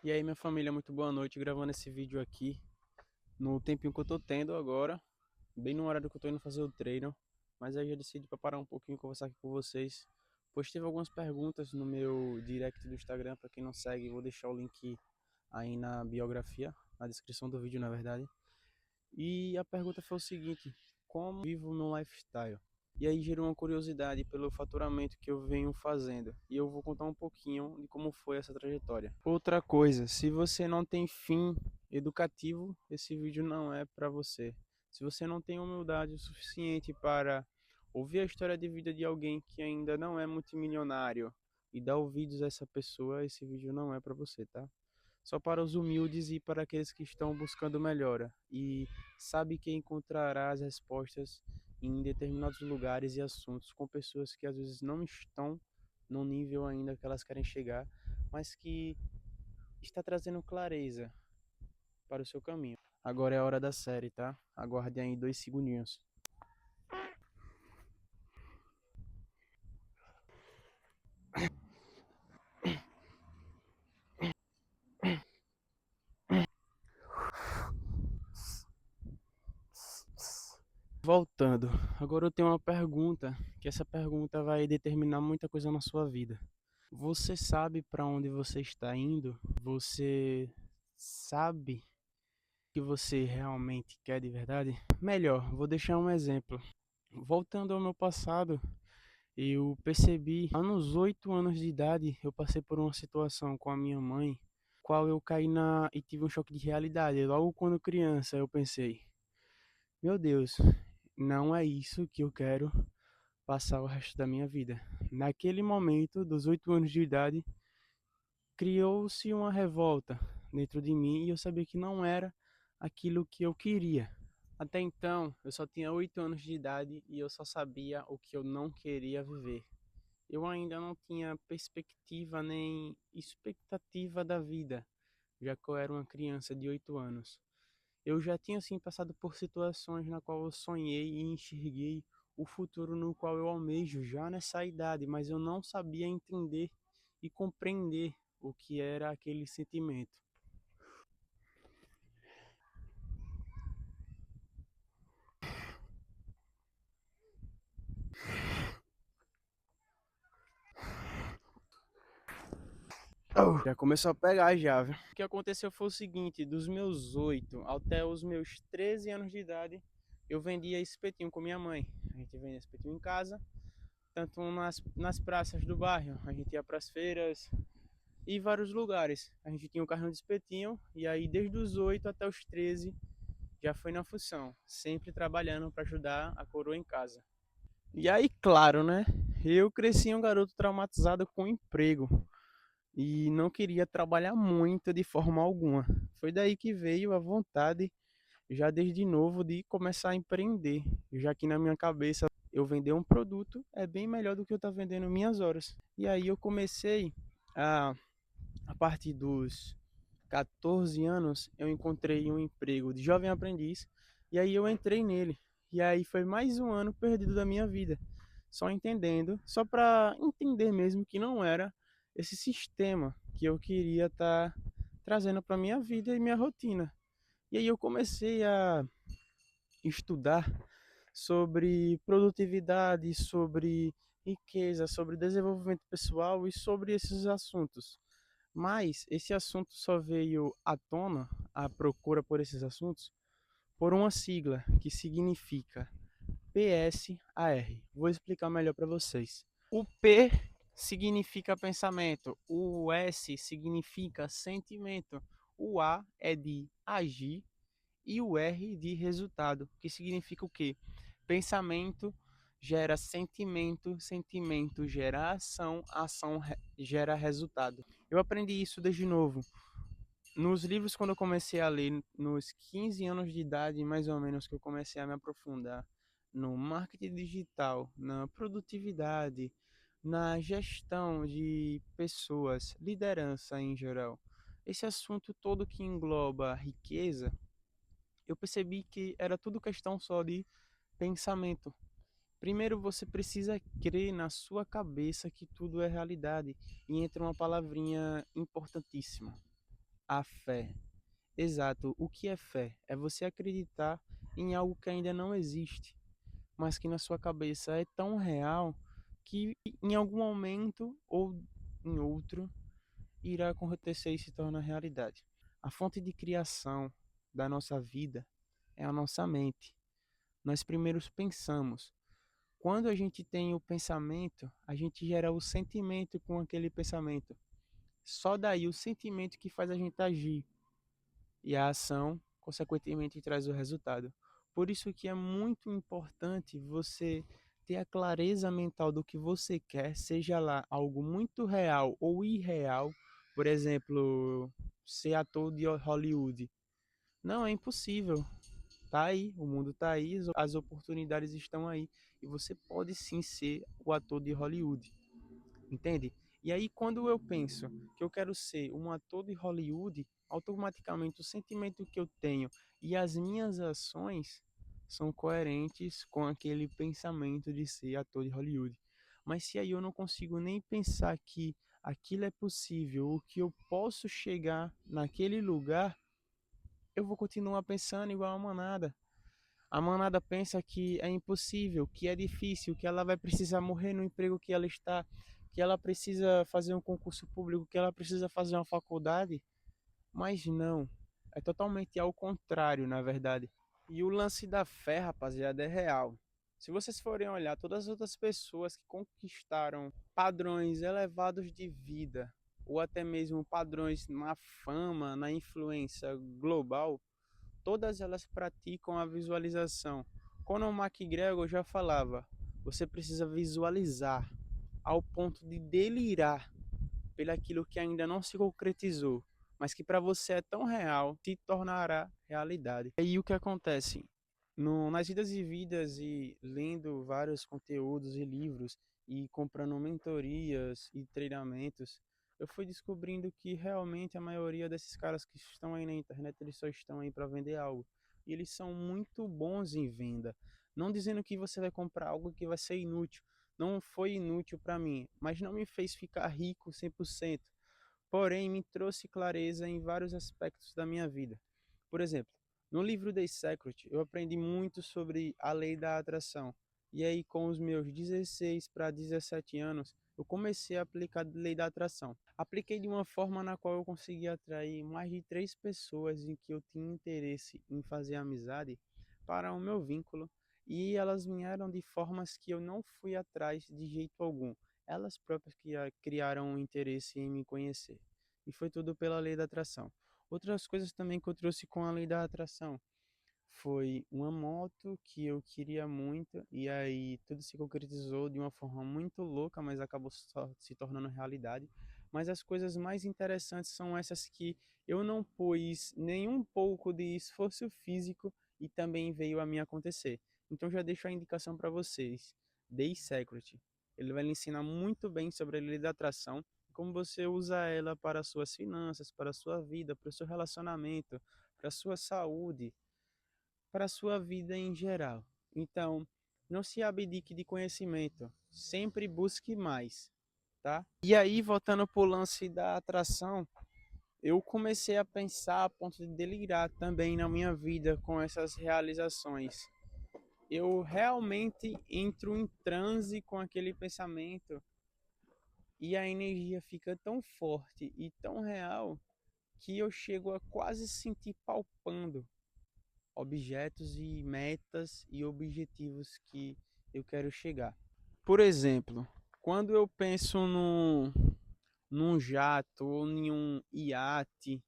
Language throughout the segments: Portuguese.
E aí, minha família, muito boa noite. Gravando esse vídeo aqui no tempinho que eu tô tendo agora, bem no horário que eu tô indo fazer o treino. Mas aí eu decidi para parar um pouquinho e conversar aqui com vocês. Pois teve algumas perguntas no meu direct do Instagram. Para quem não segue, vou deixar o link aí na biografia, na descrição do vídeo, na verdade. E a pergunta foi o seguinte: como vivo o meu lifestyle? E aí gerou uma curiosidade pelo faturamento que eu venho fazendo. E eu vou contar um pouquinho de como foi essa trajetória. Outra coisa, se você não tem fim educativo, esse vídeo não é para você. Se você não tem humildade o suficiente para ouvir a história de vida de alguém que ainda não é multimilionário e dar ouvidos a essa pessoa, esse vídeo não é para você, tá? Só para os humildes e para aqueles que estão buscando melhora e sabe que encontrará as respostas em determinados lugares e assuntos com pessoas que às vezes não estão no nível ainda que elas querem chegar, mas que está trazendo clareza para o seu caminho. Agora é a hora da série, tá? Aguarde aí 2 segundinhos. Voltando, agora eu tenho uma pergunta, que essa pergunta vai determinar muita coisa na sua vida. Você sabe para onde você está indo? Você sabe o que você realmente quer de verdade? Melhor, vou deixar um exemplo. Voltando ao meu passado, eu percebi, aos 8 anos de idade, eu passei por uma situação com a minha mãe, qual eu caí e tive um choque de realidade. Logo quando criança, eu pensei, meu Deus, não é isso que eu quero passar o resto da minha vida. Naquele momento, dos 8 anos de idade, criou-se uma revolta dentro de mim e eu sabia que não era aquilo que eu queria. Até então, eu só tinha 8 anos de idade e eu só sabia o que eu não queria viver. Eu ainda não tinha perspectiva nem expectativa da vida, já que eu era uma criança de 8 anos. Eu já tinha assim passado por situações na qual eu sonhei e enxerguei o futuro no qual eu almejo já nessa idade, mas eu não sabia entender e compreender o que era aquele sentimento. Já começou a pegar já, viu? O que aconteceu foi o seguinte, dos meus 8 até os meus 13 anos de idade, eu vendia espetinho com minha mãe. A gente vendia espetinho em casa, tanto nas praças do bairro, a gente ia para as feiras e vários lugares. A gente tinha um carrinho de espetinho e aí desde os 8 até os 13 já foi na função, sempre trabalhando para ajudar a coroa em casa. E aí, claro, né? Eu cresci um garoto traumatizado com emprego e não queria trabalhar muito de forma alguma. Foi daí que veio a vontade, já desde novo, de começar a empreender, já que na minha cabeça eu vender um produto é bem melhor do que eu estar vendendo minhas horas. E aí eu comecei a partir dos 14 anos, eu encontrei um emprego de jovem aprendiz e aí eu entrei nele. E aí foi mais um ano perdido da minha vida, só entendendo, só para entender mesmo que não era esse sistema que eu queria estar trazendo para minha vida e minha rotina. E aí eu comecei a estudar sobre produtividade, sobre riqueza, sobre desenvolvimento pessoal e sobre esses assuntos. Mas esse assunto só veio à tona, a procura por esses assuntos, por uma sigla que significa PSAR. Vou explicar melhor para vocês. O P significa pensamento, o S significa sentimento, o A é de agir e o R de resultado, que significa o quê? Pensamento gera sentimento, sentimento gera ação, ação gera resultado. Eu aprendi isso desde novo. Nos livros, quando eu comecei a ler, nos 15 anos de idade, mais ou menos, que eu comecei a me aprofundar no marketing digital, na produtividade, na gestão de pessoas, liderança em geral. Esse assunto todo que engloba riqueza, eu percebi que era tudo questão só de pensamento. Primeiro você precisa crer na sua cabeça que tudo é realidade. E entra uma palavrinha importantíssima: A fé. Exato. O que é fé? É você acreditar em algo que ainda não existe, mas que na sua cabeça é tão real que em algum momento ou em outro irá acontecer e se torna realidade. A fonte de criação da nossa vida é a nossa mente. Nós primeiros pensamos. Quando a gente tem o pensamento, a gente gera o sentimento com aquele pensamento. Só daí o sentimento que faz a gente agir e a ação, consequentemente, traz o resultado. Por isso que é muito importante você ter a clareza mental do que você quer, seja lá algo muito real ou irreal, por exemplo, ser ator de Hollywood. Não é impossível. Tá aí, o mundo tá aí, as oportunidades estão aí e você pode sim ser o ator de Hollywood, entende? E aí quando eu penso que eu quero ser um ator de Hollywood, automaticamente o sentimento que eu tenho e as minhas ações são coerentes com aquele pensamento de ser ator de Hollywood. Mas se aí eu não consigo nem pensar que aquilo é possível, ou que eu posso chegar naquele lugar, eu vou continuar pensando igual a manada. A manada pensa que é impossível, que é difícil, que ela vai precisar morrer no emprego que ela está, que ela precisa fazer um concurso público, que ela precisa fazer uma faculdade, mas não. É totalmente ao contrário, na verdade. E o lance da fé, rapaziada, é real. Se vocês forem olhar todas as outras pessoas que conquistaram padrões elevados de vida, ou até mesmo padrões na fama, na influência global, todas elas praticam a visualização. Conor McGregor já falava, você precisa visualizar ao ponto de delirar pelaquilo que ainda não se concretizou, mas que para você é tão real, se tornará realidade. E aí o que acontece? Nas idas e vidas e lendo vários conteúdos e livros e comprando mentorias e treinamentos, eu fui descobrindo que realmente a maioria desses caras que estão aí na internet, eles só estão aí para vender algo. E eles são muito bons em venda. Não dizendo que você vai comprar algo que vai ser inútil. Não foi inútil para mim, mas não me fez ficar rico 100%. Porém, me trouxe clareza em vários aspectos da minha vida. Por exemplo, no livro The Secret, eu aprendi muito sobre a lei da atração. E aí, com os meus 16 para 17 anos, eu comecei a aplicar a lei da atração. Apliquei de uma forma na qual eu consegui atrair mais de 3 pessoas em que eu tinha interesse em fazer amizade para o meu vínculo. E elas vieram de formas que eu não fui atrás de jeito algum. Elas próprias que criaram um interesse em me conhecer. E foi tudo pela lei da atração. Outras coisas também que eu trouxe com a lei da atração foi uma moto que eu queria muito e aí tudo se concretizou de uma forma muito louca, mas acabou só se tornando realidade. Mas as coisas mais interessantes são essas que eu não pus nenhum pouco de esforço físico e também veio a mim acontecer. Então já deixo a indicação para vocês. The Secret. Ele vai lhe ensinar muito bem sobre a lei da atração, como você usa ela para suas finanças, para a sua vida, para o seu relacionamento, para a sua saúde, para a sua vida em geral. Então, não se abdique de conhecimento, sempre busque mais, tá? E aí, voltando para o lance da atração, eu comecei a pensar a ponto de delirar também na minha vida com essas realizações. Eu realmente entro em transe com aquele pensamento e a energia fica tão forte e tão real que eu chego a quase sentir palpando objetos e metas e objetivos que eu quero chegar. Por exemplo, quando eu penso num jato ou em um iate,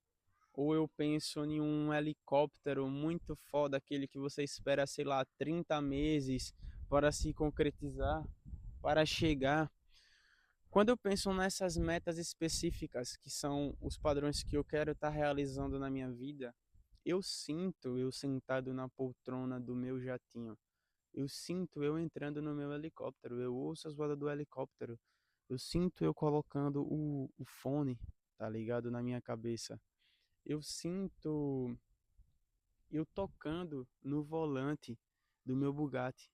ou eu penso em um helicóptero muito foda, aquele que você espera, sei lá, 30 meses para se concretizar, para chegar. Quando eu penso nessas metas específicas, que são os padrões que eu quero estar realizando na minha vida, eu sinto eu sentado na poltrona do meu jatinho. Eu sinto eu entrando no meu helicóptero. Eu ouço as vozes do helicóptero. Eu sinto eu colocando o fone, tá ligado, na minha cabeça. Eu sinto eu tocando no volante do meu Bugatti.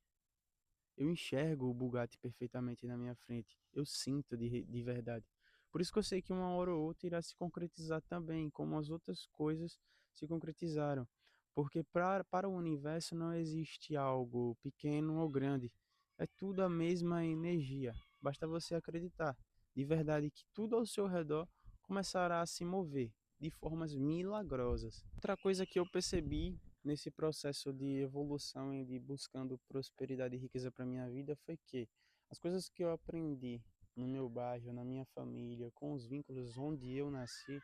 Eu enxergo o Bugatti perfeitamente na minha frente. Eu sinto de verdade. Por isso que eu sei que uma hora ou outra irá se concretizar também, como as outras coisas se concretizaram. Porque para o universo não existe algo pequeno ou grande. É tudo a mesma energia. Basta você acreditar de verdade que tudo ao seu redor começará a se mover de formas milagrosas. Outra coisa que eu percebi nesse processo de evolução e de buscando prosperidade e riqueza para minha vida foi que as coisas que eu aprendi no meu bairro, na minha família, com os vínculos onde eu nasci,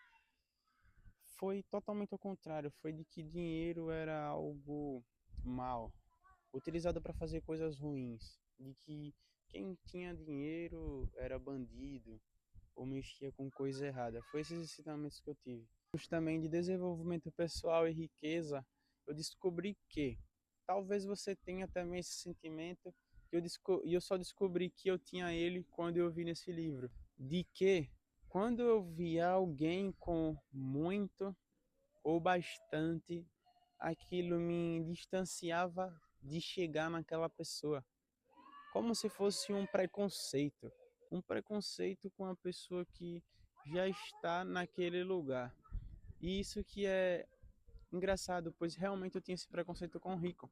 foi totalmente ao contrário. Foi de que dinheiro era algo mal, utilizado para fazer coisas ruins, de que quem tinha dinheiro era bandido ou mexia com coisa errada. Foi esses ensinamentos que eu tive. Também de desenvolvimento pessoal e riqueza, eu descobri que talvez você tenha também esse sentimento e eu só descobri que eu tinha ele quando eu vi nesse livro, de que quando eu via alguém com muito ou bastante, aquilo me distanciava de chegar naquela pessoa, como se fosse um preconceito com a pessoa que já está naquele lugar. E isso que é engraçado, pois realmente eu tinha esse preconceito com o rico.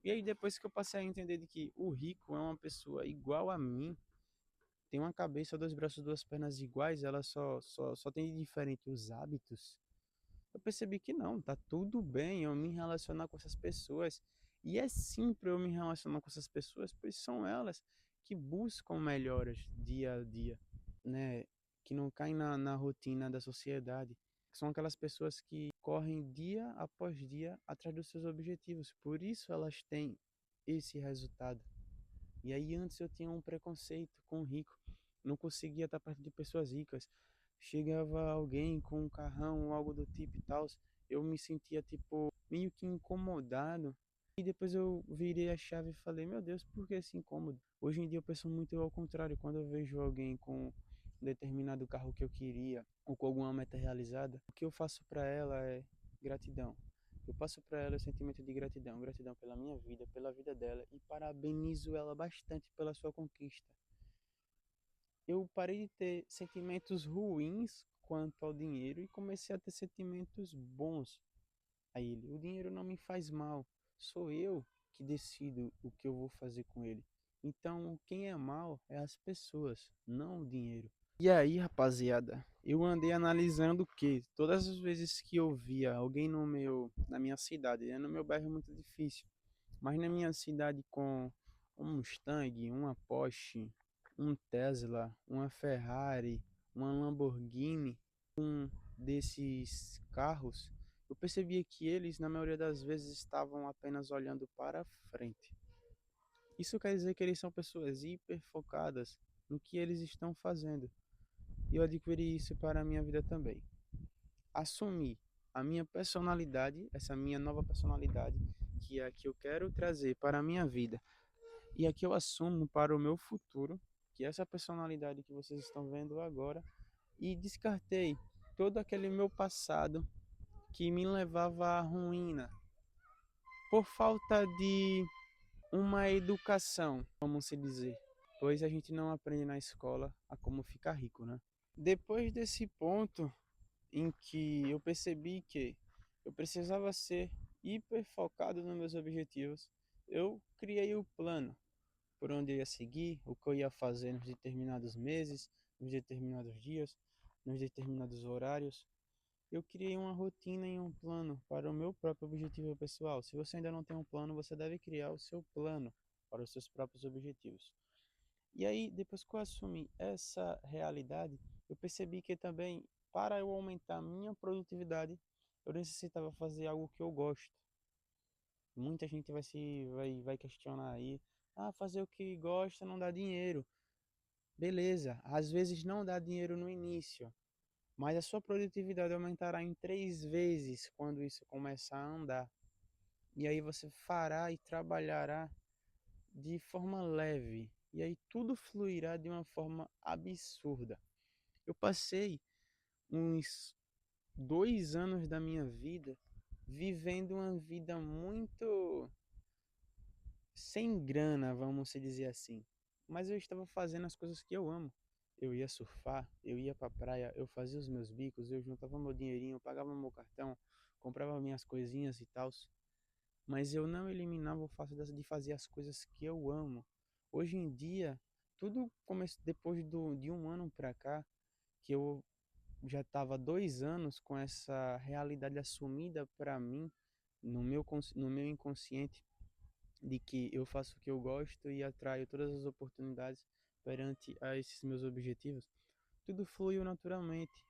E aí depois que eu passei a entender de que o rico é uma pessoa igual a mim, tem uma cabeça, dois braços, duas pernas iguais, ela só tem de diferente os hábitos, eu percebi que não, tá tudo bem eu me relacionar com essas pessoas. E é sim para eu me relacionar com essas pessoas, pois são elas que buscam melhoras dia a dia, né? Que não caem na rotina da sociedade. São aquelas pessoas que correm dia após dia atrás dos seus objetivos. Por isso elas têm esse resultado. E aí antes eu tinha um preconceito com o rico. Não conseguia estar perto de pessoas ricas. Chegava alguém com um carrão ou algo do tipo e tal, eu me sentia tipo meio que incomodado. E depois eu virei a chave e falei, meu Deus, por que esse incômodo? Hoje em dia eu penso muito ao contrário, quando eu vejo alguém com um determinado carro que eu queria ou com alguma meta realizada, o que eu faço para ela é gratidão. Eu passo para ela o sentimento de gratidão, gratidão pela minha vida, pela vida dela e parabenizo ela bastante pela sua conquista. Eu parei de ter sentimentos ruins quanto ao dinheiro e comecei a ter sentimentos bons a ele. O dinheiro não me faz mal, sou eu que decido o que eu vou fazer com ele. Então, quem é mal é as pessoas, não o dinheiro. E aí, rapaziada, eu andei analisando que todas as vezes que eu via alguém na minha cidade, né, no meu bairro é muito difícil, mas na minha cidade com um Mustang, uma Porsche, um Tesla, uma Ferrari, uma Lamborghini, desses carros, eu percebia que eles, na maioria das vezes, estavam apenas olhando para frente. Isso quer dizer que eles são pessoas hiper focadas no que eles estão fazendo. E eu adquiri isso para a minha vida também. Assumir a minha personalidade, essa minha nova personalidade, que é a que eu quero trazer para a minha vida e a que eu assumo para o meu futuro, que é essa personalidade que vocês estão vendo agora, e descartei todo aquele meu passado que me levava à ruína por falta de uma educação, vamos se dizer, pois a gente não aprende na escola a como ficar rico, né? Depois desse ponto em que eu percebi que eu precisava ser hiper focado nos meus objetivos, eu criei o plano por onde eu ia seguir, o que eu ia fazer nos determinados meses, nos determinados dias, nos determinados horários. Eu criei uma rotina e um plano para o meu próprio objetivo pessoal. Se você ainda não tem um plano, você deve criar o seu plano para os seus próprios objetivos. E aí, depois que eu assumi essa realidade, eu percebi que também, para eu aumentar a minha produtividade, eu necessitava fazer algo que eu gosto. Muita gente vai questionar aí, ah, fazer o que gosta não dá dinheiro. Beleza, às vezes não dá dinheiro no início, mas a sua produtividade aumentará em 3 vezes quando isso começar a andar. E aí você fará e trabalhará de forma leve. E aí tudo fluirá de uma forma absurda. Eu passei uns 2 anos da minha vida vivendo uma vida muito sem grana, vamos se dizer assim. Mas eu estava fazendo as coisas que eu amo. eu ia surfar, eu ia pra praia, eu fazia os meus bicos, eu juntava meu dinheirinho, pagava meu cartão, comprava minhas coisinhas e tal, mas eu não eliminava o fato de fazer as coisas que eu amo. Hoje em dia, tudo começou depois de um ano pra cá, que eu já estava 2 anos com essa realidade assumida para mim no meu inconsciente de que eu faço o que eu gosto e atraio todas as oportunidades perante a esses meus objetivos. Tudo fluiu naturalmente.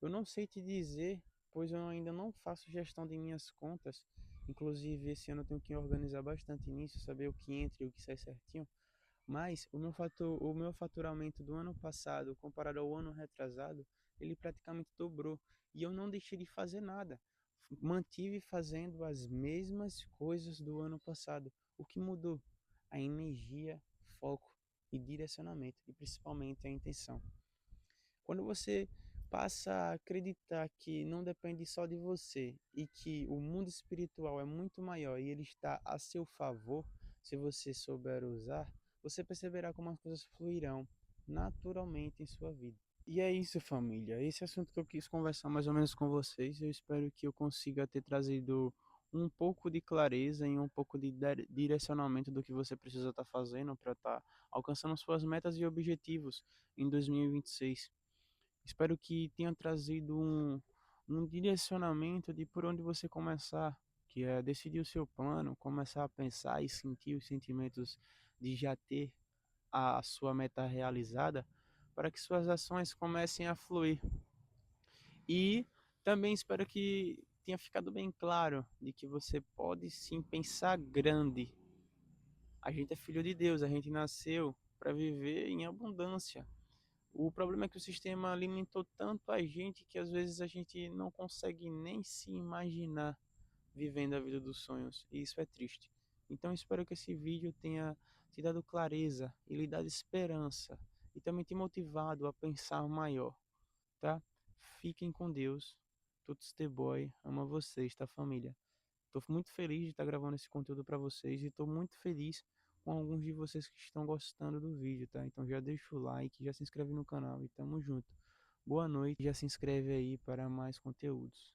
Eu não sei te dizer, pois eu ainda não faço gestão de minhas contas. Inclusive, esse ano eu tenho que organizar bastante nisso, saber o que entra e o que sai certinho. Mas o meu faturamento do ano passado, comparado ao ano retrasado, ele praticamente dobrou. E eu não deixei de fazer nada. Mantive fazendo as mesmas coisas do ano passado. O que mudou? A energia, foco e direcionamento, e principalmente a intenção. Quando você passa a acreditar que não depende só de você e que o mundo espiritual é muito maior e ele está a seu favor, se você souber usar, você perceberá como as coisas fluirão naturalmente em sua vida. E é isso, família. Esse assunto que eu quis conversar mais ou menos com vocês. Eu espero que eu consiga ter trazido um pouco de clareza e um pouco de direcionamento do que você precisa estar fazendo para estar alcançando suas metas e objetivos em 2026. Espero que tenha trazido um direcionamento de por onde você começar, que é decidir o seu plano, começar a pensar e sentir os sentimentos de já ter a sua meta realizada, para que suas ações comecem a fluir. E também espero que tenha ficado bem claro de que você pode sim pensar grande. A gente é filho de Deus, a gente nasceu para viver em abundância. O problema é que o sistema alimentou tanto a gente que às vezes a gente não consegue nem se imaginar vivendo a vida dos sonhos, e isso é triste. Então espero que esse vídeo tenha te dado clareza e lhe dado esperança e também te motivado a pensar maior, tá? Fiquem com Deus. Tuts the boy, ama vocês, tá, família? Tô muito feliz de estar gravando esse conteúdo para vocês e tô muito feliz com alguns de vocês que estão gostando do vídeo, tá? Então já deixa o like, já se inscreve no canal e tamo junto. Boa noite, já se inscreve aí para mais conteúdos.